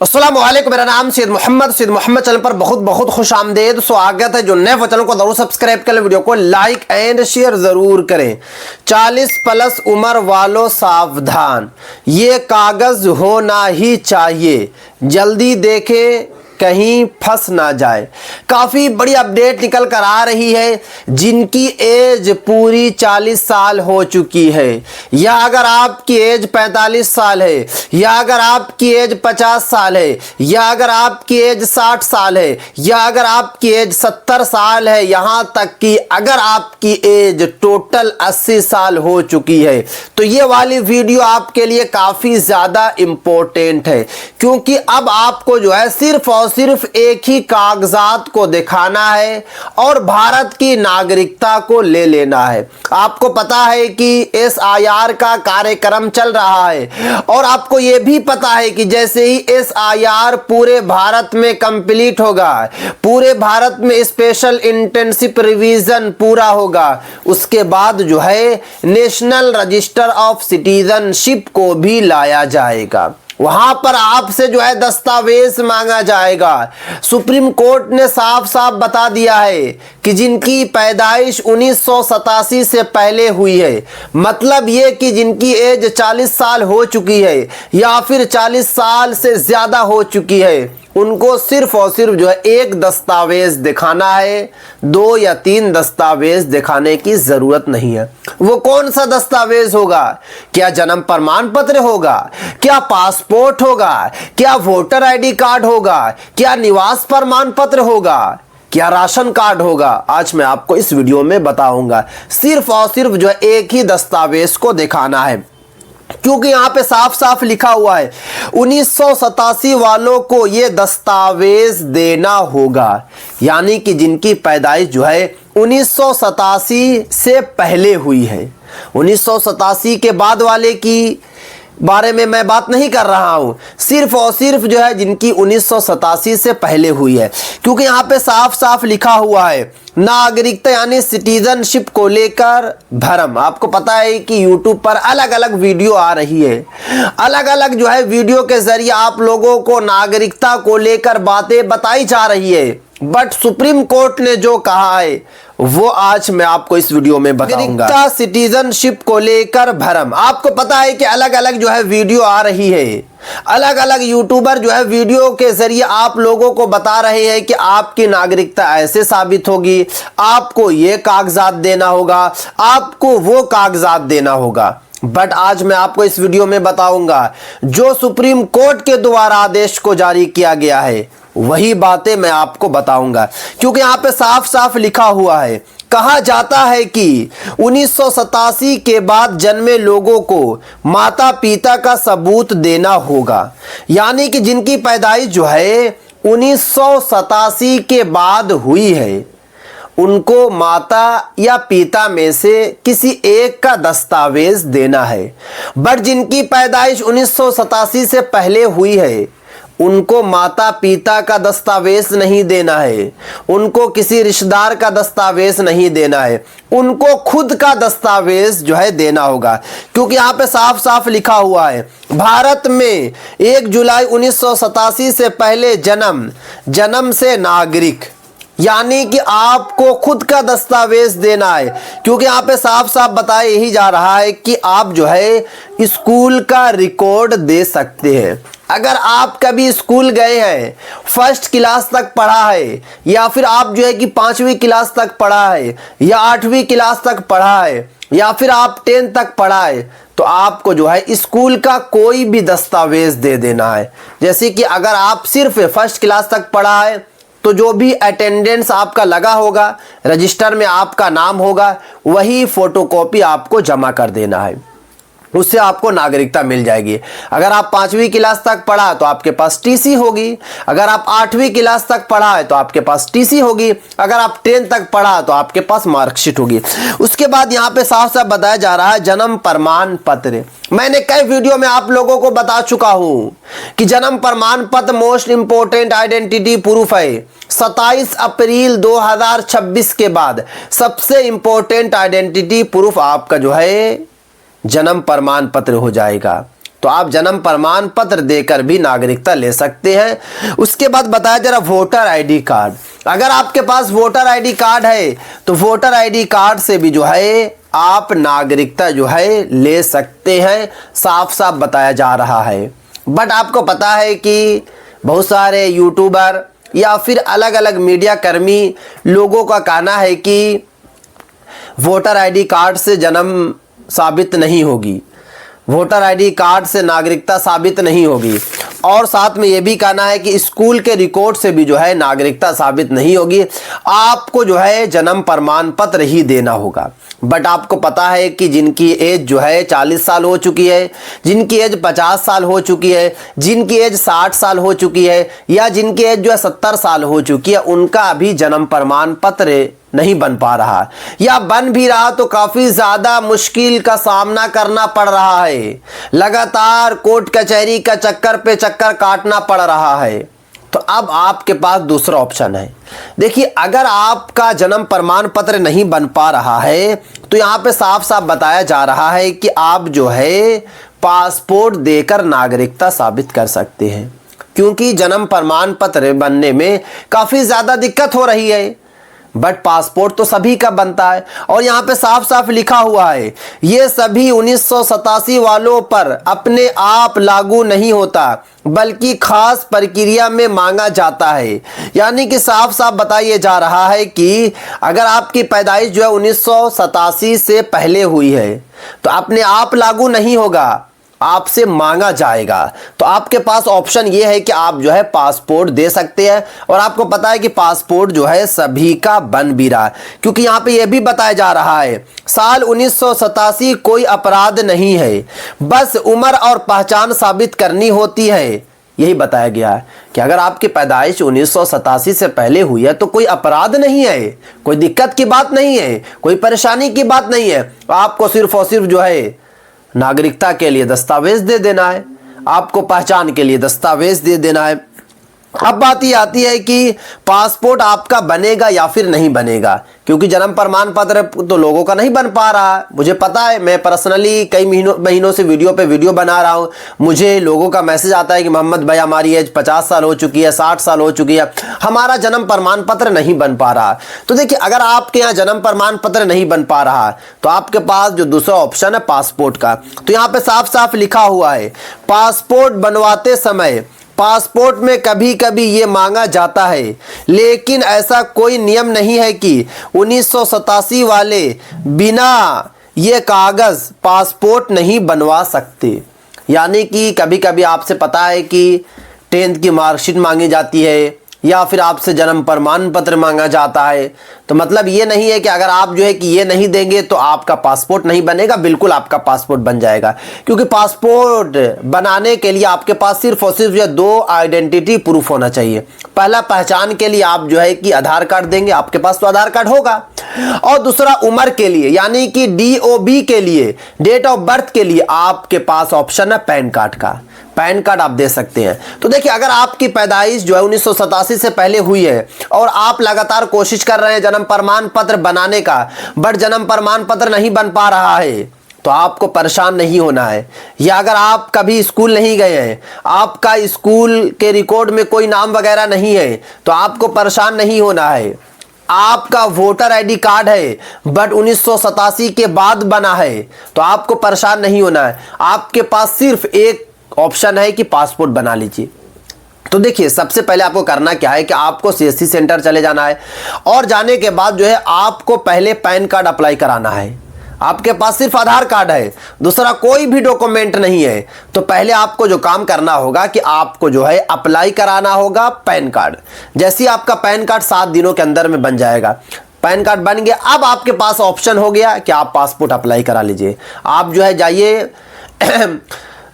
अस्सलाम वालेकुम, मेरा नाम सैयद मोहम्मद चैनल पर बहुत बहुत खुश आमदेद स्वागत है। जो नए वो चैनल को जरूर सब्सक्राइब करें, वीडियो को लाइक एंड शेयर जरूर करें। 40 प्लस उम्र वालों सावधान, ये कागज होना ही चाहिए, जल्दी देखें कहीं फंस ना जाए। काफ़ी बड़ी अपडेट निकल कर आ रही है। जिनकी एज पूरी 40 साल हो चुकी है, या अगर आपकी एज 45 साल है, या अगर आपकी एज 50 साल है, या अगर आपकी एज 60 साल है, या अगर आपकी एज 70 साल है, यहाँ तक कि अगर आपकी एज टोटल 80 साल हो चुकी है, तो ये वाली वीडियो आपके लिए काफ़ी ज़्यादा इम्पोर्टेंट है। क्योंकि अब आपको जो है सिर्फ और सिर्फ एक ही कागजात को दिखाना है और भारत की नागरिकता को ले लेना है। आपको पता है कि SIR का कार्यक्रम चल रहा है, और आपको यह भी पता है कि जैसे ही SIR पूरे भारत में कंप्लीट होगा, पूरे भारत में स्पेशल इंटेंसिव रिवीजन पूरा होगा, उसके बाद जो है नेशनल रजिस्टर ऑफ सिटीजनशिप को भी लाया जाएगा। वहां पर आपसे जो है दस्तावेज मांगा जाएगा। सुप्रीम कोर्ट ने साफ साफ बता दिया है कि जिनकी पैदाइश 1987 से पहले हुई है, मतलब ये कि जिनकी एज 40 साल हो चुकी है या फिर 40 साल से ज्यादा हो चुकी है, उनको सिर्फ और सिर्फ जो है एक दस्तावेज दिखाना है। 2 या 3 दस्तावेज दिखाने की जरूरत नहीं है। वो कौन सा दस्तावेज होगा? क्या जन्म प्रमाण पत्र होगा? क्या पासपोर्ट होगा? क्या वोटर ID कार्ड होगा? क्या निवास प्रमाण पत्र होगा? क्या राशन कार्ड होगा? आज मैं आपको इस वीडियो में बताऊंगा। सिर्फ और सिर्फ जो है एक ही दस्तावेज को दिखाना है, क्योंकि यहां पे साफ साफ लिखा हुआ है 1987 वालों को यह दस्तावेज देना होगा। यानी कि जिनकी पैदाइश जो है 1987 से पहले हुई है। 1987 के बाद वाले की बारे में मैं बात नहीं कर रहा हूं, सिर्फ और सिर्फ जो है जिनकी 1987 से पहले हुई है। क्योंकि यहां पे साफ साफ लिखा हुआ है नागरिकता यानी सिटीजनशिप को लेकर भ्रम। आपको पता है कि YouTube पर अलग अलग वीडियो आ रही है, अलग अलग जो है वीडियो के जरिए आप लोगों को नागरिकता को लेकर बातें बताई जा रही है। बट सुप्रीम कोर्ट ने जो कहा है वो आज मैं आपको इस वीडियो में बताऊंगा। नागरिकता सिटीजनशिप को लेकर भ्रम। आपको पता है कि अलग अलग जो है वीडियो आ रही है, अलग अलग यूट्यूबर जो है वीडियो के जरिए आप लोगों को बता रहे हैं कि आपकी नागरिकता ऐसे साबित होगी, आपको ये कागजात देना होगा, आपको वो कागजात देना होगा। बट आज मैं आपको इस वीडियो में बताऊंगा जो सुप्रीम कोर्ट के द्वारा आदेश को जारी किया गया है, वही बातें मैं आपको बताऊंगा। क्योंकि यहां पे साफ साफ लिखा हुआ है, कहा जाता है कि 1987 के बाद जन्मे लोगों को माता पिता का सबूत देना होगा। यानी कि जिनकी पैदाइश जो है 1987 के बाद हुई है, उनको माता या पिता में से किसी एक का दस्तावेज देना है। बट जिनकी पैदाइश 1987 से पहले हुई है, उनको माता पिता का दस्तावेज नहीं देना है, उनको किसी रिश्तेदार का दस्तावेज नहीं देना है, उनको खुद का दस्तावेज जो है देना होगा। क्योंकि यहाँ पे साफ साफ लिखा हुआ है भारत में 1 जुलाई 1987 से पहले जन्म से नागरिक, यानी कि आपको खुद का दस्तावेज देना है। क्योंकि यहाँ पे साफ साफ बताया यही जा रहा है कि आप जो है स्कूल का रिकॉर्ड दे सकते हैं। अगर आप कभी स्कूल गए हैं, 1st क्लास तक पढ़ा है, या फिर आप जो है कि 5वीं क्लास तक पढ़ा है, या 8वीं क्लास तक पढ़ा है, या फिर आप 10 तक पढ़ा है, तो आपको जो है स्कूल का कोई भी दस्तावेज दे देना है। जैसे कि अगर आप सिर्फ 1st क्लास तक पढ़ा है, तो जो भी अटेंडेंस आपका लगा होगा, रजिस्टर में आपका नाम होगा, वही फोटोकॉपी आपको जमा कर देना है, उससे आपको नागरिकता मिल जाएगी। अगर आप 5वीं क्लास तक पढ़ा तो आपके पास TC होगी, अगर आप 8वीं क्लास तक पढ़ा है तो आपके पास TC होगी, अगर आप 10 तक पढ़ा तो आपके पास मार्कशीट होगी। उसके बाद यहाँ पे साफ साफ बताया जा रहा है जन्म प्रमाण पत्र। मैंने कई वीडियो में आप लोगों को बता चुका हूं कि जन्म प्रमाण पत्र मोस्ट इंपोर्टेंट आइडेंटिटी प्रूफ है। 27 अप्रैल 2026 के बाद सबसे इंपॉर्टेंट आइडेंटिटी प्रूफ आपका जो है जन्म प्रमाण पत्र हो जाएगा। तो आप जन्म प्रमाण पत्र देकर भी नागरिकता ले सकते हैं। उसके बाद बताया जरा वोटर आईडी कार्ड। अगर आपके पास वोटर आईडी कार्ड है तो वोटर आईडी कार्ड से भी जो है आप नागरिकता जो है ले सकते हैं, साफ साफ बताया जा रहा है। बट आपको पता है कि बहुत सारे यूट्यूबर या फिर अलग अलग मीडिया कर्मी लोगों का कहना है कि वोटर आईडी कार्ड से जन्म साबित नहीं होगी, वोटर आईडी कार्ड से नागरिकता साबित नहीं होगी, और साथ में ये भी कहना है कि स्कूल के रिकॉर्ड से भी जो है नागरिकता साबित नहीं होगी, आपको जो है जन्म प्रमाण पत्र ही देना होगा। बट आपको पता है कि जिनकी एज जो है 40 साल हो चुकी है, जिनकी एज 50 साल हो चुकी है, जिनकी एज 60 साल हो चुकी है, या जिनकी एज जो है 70 साल हो चुकी है, उनका अभी जन्म प्रमाण पत्र नहीं बन पा रहा, या बन भी रहा तो काफी ज्यादा मुश्किल का सामना करना पड़ रहा है। लगातार कोर्ट कचहरी का चक्कर पे चक्कर काटना पड़ रहा है। तो अब आपके पास दूसरा ऑप्शन है। देखिए, अगर आपका जन्म प्रमाण पत्र नहीं बन पा रहा है तो यहाँ पे साफ साफ बताया जा रहा है कि आप जो है पासपोर्ट देकर नागरिकता साबित कर सकते हैं, क्योंकि जन्म प्रमाण पत्र बनने में काफी ज्यादा दिक्कत हो रही है। बट पासपोर्ट तो सभी का बनता है, और यहाँ पे साफ साफ लिखा हुआ है ये सभी 1987 वालों पर अपने आप लागू नहीं होता, बल्कि खास प्रक्रिया में मांगा जाता है। यानी कि साफ साफ बताया जा रहा है कि अगर आपकी पैदाइश जो है 1987 से पहले हुई है तो अपने आप लागू नहीं होगा, आपसे मांगा जाएगा। तो आपके पास ऑप्शन ये है कि आप जो है पासपोर्ट दे सकते हैं, और आपको पता है कि पासपोर्ट जो है सभी का बन भी रहा है, क्योंकि यहाँ पे ये भी बताया जा रहा है साल 1987 कोई अपराध नहीं है, बस उम्र और पहचान साबित करनी होती है। यही बताया गया है कि अगर आपकी पैदाइश 1987 से पहले हुई है तो कोई अपराध नहीं है, कोई दिक्कत की बात नहीं है, कोई परेशानी की बात नहीं है। आपको सिर्फ और सिर्फ जो है नागरिकता के लिए दस्तावेज दे देना है, आपको पहचान के लिए दस्तावेज दे देना है। अब बात ये आती है कि पासपोर्ट आपका बनेगा या फिर नहीं बनेगा, क्योंकि जन्म प्रमाण पत्र तो लोगों का नहीं बन पा रहा है। मुझे पता है, मैं पर्सनली कई महीनों से वीडियो पे वीडियो बना रहा हूँ, मुझे लोगों का मैसेज आता है कि मोहम्मद भाई हमारी एज 50 साल हो चुकी है, 60 साल हो चुकी है, हमारा जन्म प्रमाण पत्र नहीं बन पा रहा। तो देखिए, अगर आपके यहाँ जन्म प्रमाण पत्र नहीं बन पा रहा तो आपके पास जो दूसरा ऑप्शन है पासपोर्ट का, तो यहाँ पे साफ साफ लिखा हुआ है पासपोर्ट बनवाते समय पासपोर्ट में कभी कभी ये मांगा जाता है, लेकिन ऐसा कोई नियम नहीं है कि 1987 वाले बिना ये कागज पासपोर्ट नहीं बनवा सकते। यानी कि कभी कभी आपसे पता है कि 10th की मार्कशीट मांगी जाती है, या फिर आपसे जन्म प्रमाण पत्र मांगा जाता है। तो मतलब ये नहीं है कि अगर आप जो है कि ये नहीं देंगे तो आपका पासपोर्ट नहीं बनेगा, बिल्कुल आपका पासपोर्ट बन जाएगा। क्योंकि पासपोर्ट बनाने के लिए आपके पास सिर्फ और सिर्फ 2 आइडेंटिटी प्रूफ होना चाहिए। पहला, पहचान के लिए आप जो है कि आधार कार्ड देंगे, आपके पास तो आधार कार्ड होगा, और दूसरा उम्र के लिए यानी कि DOB के लिए, डेट ऑफ बर्थ के लिए आपके पास ऑप्शन है पैन कार्ड का। पैन कार्ड आप दे सकते हैं। तो देखिए, अगर आपकी पैदाइश जो है 1987 से पहले हुई है और आप लगातार कोशिश कर रहे हैं जन्म प्रमाण पत्र बनाने का, बट जन्म प्रमाण पत्र नहीं बन पा रहा है, तो आपको परेशान नहीं होना है। या अगर आप कभी स्कूल नहीं गए हैं, आपका स्कूल के रिकॉर्ड में कोई नाम वगैरह नहीं है, तो आपको परेशान नहीं होना है। आपका वोटर आईडी कार्ड है बट 1987 के बाद बना है, तो आपको परेशान नहीं होना है। आपके पास सिर्फ एक ऑप्शन है कि पासपोर्ट बना लीजिए। तो देखिए, सबसे पहले आपको करना क्या है कि आपको CSC सेंटर चले जाना है, और जाने के बाद जो है आपको पहले पैन कार्ड अप्लाई कराना है। आपके पास सिर्फ आधार कार्ड है, दूसरा कोई भी डॉक्यूमेंट नहीं है, तो पहले आपको जो काम करना होगा कि आपको जो है अप्लाई कराना होगा पैन कार्ड। जैसे ही आपका पैन कार्ड 7 दिनों के अंदर में बन जाएगा, पैन कार्ड बन गया, अब आपके पास ऑप्शन हो गया कि आप पासपोर्ट अप्लाई करा लीजिए। आप जो है जाइए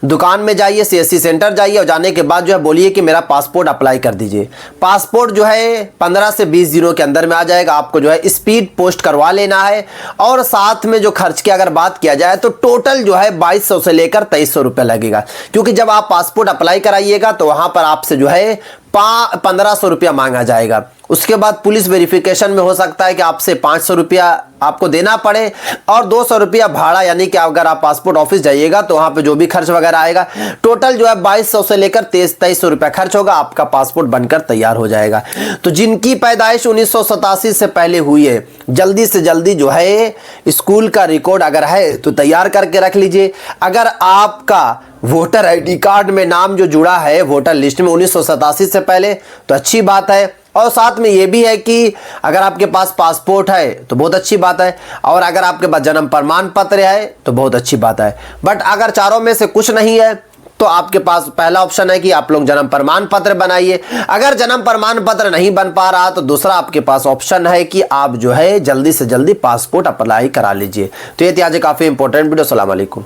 दुकान में जाइए, CSC सेंटर जाइए, और जाने के बाद जो है बोलिए कि मेरा पासपोर्ट अप्लाई कर दीजिए। पासपोर्ट जो है 15 से 20 दिनों के अंदर में आ जाएगा। आपको जो है स्पीड पोस्ट करवा लेना है, और साथ में जो खर्च की अगर बात किया जाए तो टोटल जो है 2200 से लेकर 2300 रुपये लगेगा। क्योंकि जब आप पासपोर्ट अप्लाई कराइएगा तो वहाँ पर आपसे जो है 1500 रुपया मांगा जाएगा। उसके बाद पुलिस वेरिफिकेशन में हो सकता है कि आपसे 500 रुपया आपको देना पड़े और 200 रुपया भाड़ा, यानी कि अगर आप पासपोर्ट ऑफिस जाइएगा तो वहां पे जो भी खर्च वगैरह आएगा, टोटल जो है 2200 से लेकर 2300 रुपया खर्च होगा, आपका पासपोर्ट बनकर तैयार हो जाएगा। तो जिनकी पैदाइश 1987 से पहले हुई है, जल्दी से जल्दी जो है स्कूल का रिकॉर्ड अगर है तो तैयार करके रख लीजिए। अगर आपका वोटर आईडी कार्ड में नाम जो जुड़ा है वोटर लिस्ट में 1987 से पहले, तो अच्छी बात है। और साथ में ये भी है कि अगर आपके पास पासपोर्ट है तो बहुत अच्छी बात है, और अगर आपके पास जन्म प्रमाण पत्र है तो बहुत अच्छी बात है। बट अगर चारों में से कुछ नहीं है तो आपके पास पहला ऑप्शन है कि आप लोग जन्म प्रमाण पत्र बनाइए। अगर जन्म प्रमाण पत्र नहीं बन पा रहा तो दूसरा आपके पास ऑप्शन है कि आप जो है जल्दी से जल्दी पासपोर्ट अप्लाई करा लीजिए। तो ये थी आज काफी इंपॉर्टेंट वीडियो। अस्सलाम वालेकुम।